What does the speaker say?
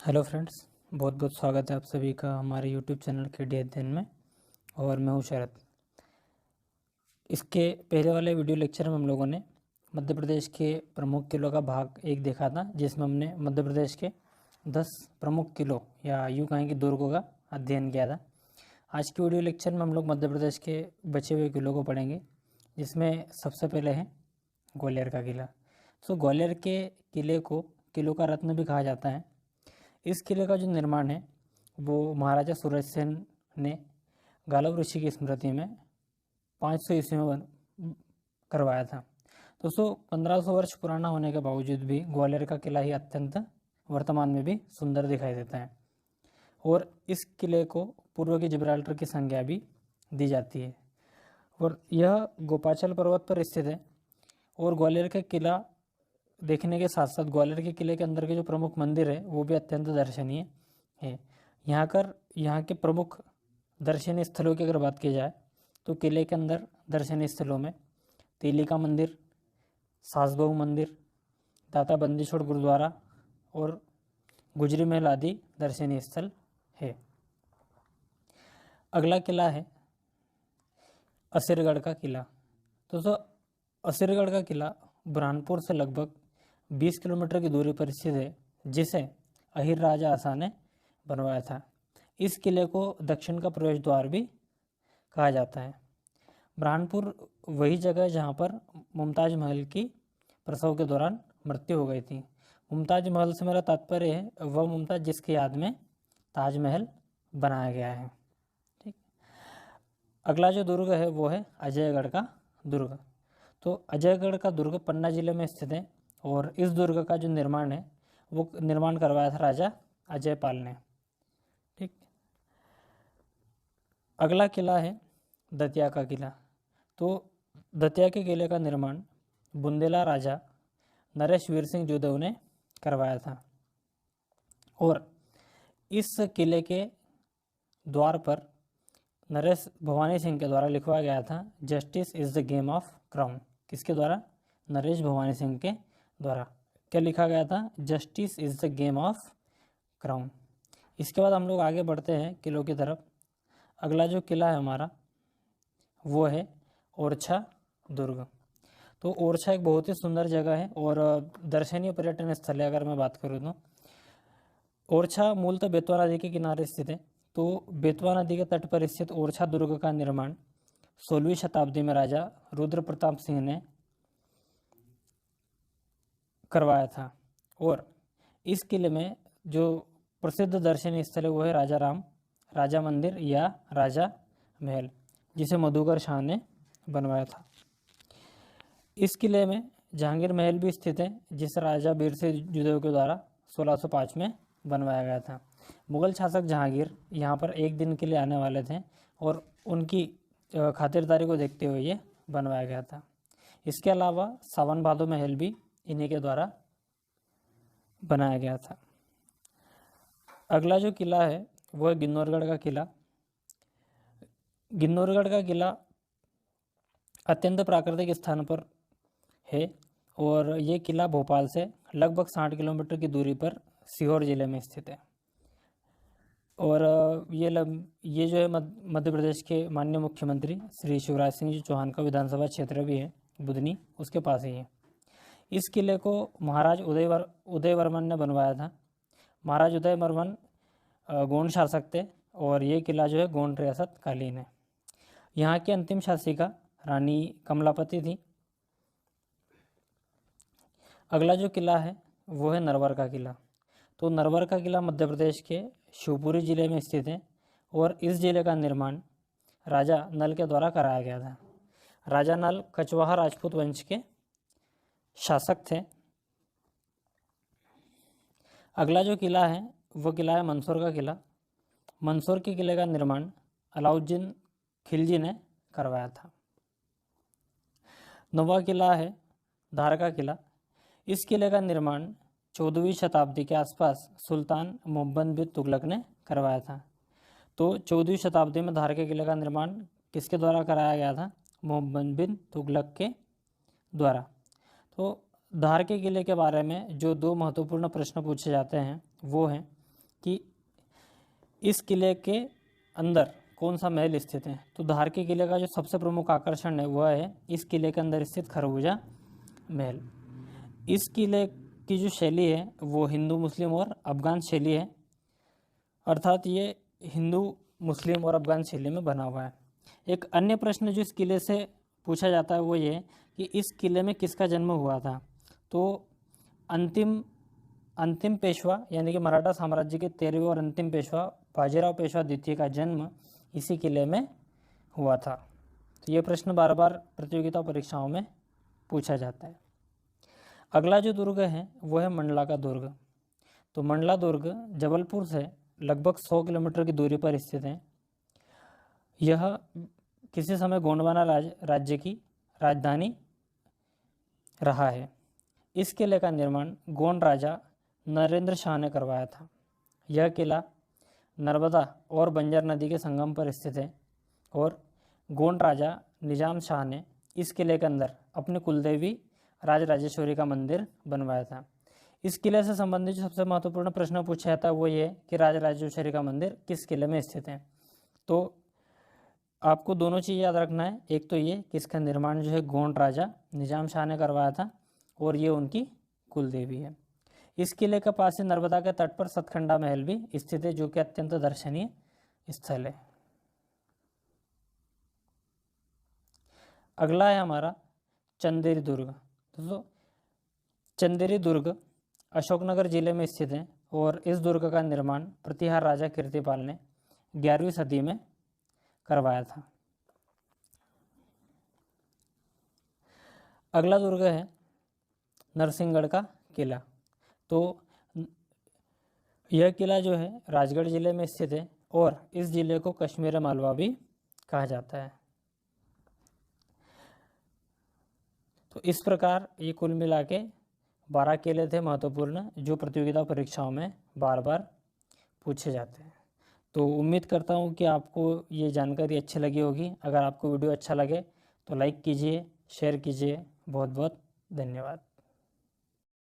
Hello friends, बहुत बहुत स्वागत है आप सभी का हमारे यूट्यूब चैनल के अध्ययन में। और मैं हूँ शरद। इसके पहले वाले वीडियो लेक्चर में हम लोगों ने मध्य प्रदेश के प्रमुख किलों का भाग 1 देखा था, जिसमें हमने मध्य प्रदेश के 10 प्रमुख किलों या यूँ कहें कि दुर्गों का अध्ययन किया था। आज के वीडियो लेक्चर में हम लोग मध्य प्रदेश के बचे हुए किलों को पढ़ेंगे, जिसमें सबसे पहले है ग्वालियर का किला। तो ग्वालियर के किले को किलों का रत्न भी कहा जाता है। इस किले का जो निर्माण है वो महाराजा सूरज सेन ने गालव ऋषि की स्मृति में 500 ईस्वी में करवाया था। दोस्तों, 1500 वर्ष पुराना होने के बावजूद भी ग्वालियर का किला ही अत्यंत वर्तमान में भी सुंदर दिखाई देता है। और इस किले को पूर्व के जिब्राल्टर की संज्ञा भी दी जाती है। और यह गोपाचल पर्वत पर स्थित है। और ग्वालियर का किला देखने के साथ साथ ग्वालियर के किले के अंदर के जो प्रमुख मंदिर है वो भी अत्यंत दर्शनीय है। यहाँ के प्रमुख दर्शनीय स्थलों की अगर बात की जाए तो किले के अंदर दर्शनीय स्थलों में तेली का मंदिर, सासबहू मंदिर, दाता बंदी छोड़ गुरुद्वारा और गुजरी महल आदि दर्शनीय स्थल है। अगला किला है असीरगढ़ का किला। दोस्तों, असीरगढ़ का किला बुरहानपुर से लगभग 20 किलोमीटर की दूरी पर स्थित है, जिसे अहिर राजा आसा ने बनवाया था। इस किले को दक्षिण का प्रवेश द्वार भी कहा जाता है। बुरहानपुर वही जगह है जहाँ पर मुमताज महल की प्रसव के दौरान मृत्यु हो गई थी। मुमताज महल से मेरा तात्पर्य है वह मुमताज जिसकी याद में ताजमहल बनाया गया है। ठीक। अगला जो दुर्ग है वो है अजयगढ़ का दुर्ग। तो अजयगढ़ का दुर्ग पन्ना जिले में स्थित है और इस दुर्ग का जो निर्माण है वो निर्माण करवाया था राजा अजयपाल ने। ठीक। अगला किला है दतिया का किला। तो दतिया के किले का निर्माण बुंदेला राजा नरेश वीर सिंह जोधव ने करवाया था। और इस किले के द्वार पर नरेश भवानी सिंह के द्वारा लिखवाया गया था, justice is the game of crown. किसके द्वारा? नरेश भवानी सिंह के द्वारा। क्या लिखा गया था? Justice is the game of crown. इसके बाद हम लोग आगे बढ़ते हैं किलों की तरफ। अगला जो किला है हमारा वो है ओरछा दुर्ग। तो ओरछा एक बहुत ही सुंदर जगह है और दर्शनीय पर्यटन स्थल है। अगर मैं बात करूँ तो ओरछा मूलतः बेतवा नदी के किनारे स्थित है। तो बेतवा नदी के तट पर स्थित ओरछा दुर्ग का निर्माण 16वीं शताब्दी में राजा रुद्र प्रताप सिंह ने करवाया था। और इस किले में जो प्रसिद्ध दर्शनीय स्थल है वो है राजा मंदिर या राजा महल, जिसे मधुकर शाह ने बनवाया था। इस किले में जहांगीर महल भी स्थित है, जिसे राजा बीर सिंह जोधव के द्वारा 1605 में बनवाया गया था। मुगल शासक जहांगीर यहाँ पर एक दिन के लिए आने वाले थे और उनकी खातिरदारी को देखते हुए ये बनवाया गया था। इसके अलावा सावन भादो महल भी इन्हीं के द्वारा बनाया गया था। अगला जो किला है वो है गिन्नौरगढ़ का किला। गिन्नौरगढ़ का किला अत्यंत प्राकृतिक स्थान पर है और ये किला भोपाल से लगभग 60 किलोमीटर की दूरी पर सीहोर जिले में स्थित है। और ये जो है मध्य प्रदेश के माननीय मुख्यमंत्री श्री शिवराज सिंह जी चौहान का विधानसभा क्षेत्र भी है बुधनी, उसके पास ही है। इस किले को महाराज उदयवर्मन ने बनवाया था। महाराज उदयवर्मन गोंड शासक थे और ये किला जो है गोंड रियासत कालीन है। यहाँ की अंतिम शासिका रानी कमलापति थी। अगला जो किला है वो है नरवर का किला। तो नरवर का किला मध्य प्रदेश के शिवपुरी जिले में स्थित है और इस जिले का निर्माण राजा नल के द्वारा कराया गया था। राजा नल कछवाहा राजपूत वंश के शासक थे। अगला जो किला है वो किला है मंदसौर का किला। मंदसौर के किले का निर्माण अलाउद्दीन खिलजी ने करवाया था। नौवां किला है धार का किला। इस किले का निर्माण 14वीं शताब्दी के आसपास सुल्तान मोहम्मद बिन तुगलक ने करवाया था। तो 14वीं शताब्दी में धार के किले का निर्माण किसके द्वारा कराया गया था? मोहम्मद बिन तुगलक के द्वारा। तो धार के किले के बारे में जो 2 महत्वपूर्ण प्रश्न पूछे जाते हैं वो हैं कि इस किले के अंदर कौन सा महल स्थित है। तो धार के किले का जो सबसे प्रमुख आकर्षण है वह है इस किले के अंदर स्थित खरबूजा महल। इस किले की जो शैली है वो हिंदू मुस्लिम और अफगान शैली है, अर्थात ये हिंदू मुस्लिम और अफगान शैली में बना हुआ है। एक अन्य प्रश्न जो इस किले से पूछा जाता है वो ये कि इस किले में किसका जन्म हुआ था। तो अंतिम पेशवा यानी कि मराठा साम्राज्य के 13वें और अंतिम पेशवा बाजीराव पेशवा द्वितीय का जन्म इसी किले में हुआ था। तो ये प्रश्न बार बार प्रतियोगिता परीक्षाओं में पूछा जाता है। अगला जो दुर्ग है वो है मंडला का दुर्ग। तो मंडला दुर्ग जबलपुर से लगभग 100 किलोमीटर की दूरी पर स्थित है। यह किसी समय गोंडवाना राज्य की राजधानी रहा है। इस किले का निर्माण गोंड राजा नरेंद्र शाह ने करवाया था। यह किला नर्मदा और बंजर नदी के संगम पर स्थित है और गोंड राजा निजाम शाह ने इस किले के अंदर अपनी कुलदेवी राजराजेश्वरी का मंदिर बनवाया था। इस किले से संबंधित जो सबसे महत्वपूर्ण प्रश्न पूछा जाता है वो ये कि राजराजेश्वरी का मंदिर किस किले में स्थित है। तो आपको दोनों चीज़ याद रखना है, एक तो ये कि इसका निर्माण जो है गोंड राजा निजाम शाह ने करवाया था और ये उनकी कुलदेवी है। इस किले के पास से नर्मदा के तट पर सतखंडा महल भी स्थित है जो कि अत्यंत दर्शनीय स्थल है। अगला है हमारा चंदेरी दुर्ग। तो चंदेरी दुर्ग अशोकनगर जिले में स्थित है और इस दुर्ग का निर्माण प्रतिहार राजा कीर्तिपाल ने 11वीं सदी में करवाया था। अगला दुर्ग है नरसिंहगढ़ का किला। तो यह किला जो है राजगढ़ जिले में स्थित है और इस जिले को कश्मीर मालवा भी कहा जाता है। तो इस प्रकार ये कुल मिला के 12 किले थे महत्वपूर्ण जो प्रतियोगिता परीक्षाओं में बार बार पूछे जाते हैं। तो उम्मीद करता हूँ कि आपको ये जानकारी अच्छी लगी होगी। अगर आपको वीडियो अच्छा लगे तो लाइक कीजिए, शेयर कीजिए। बहुत बहुत धन्यवाद।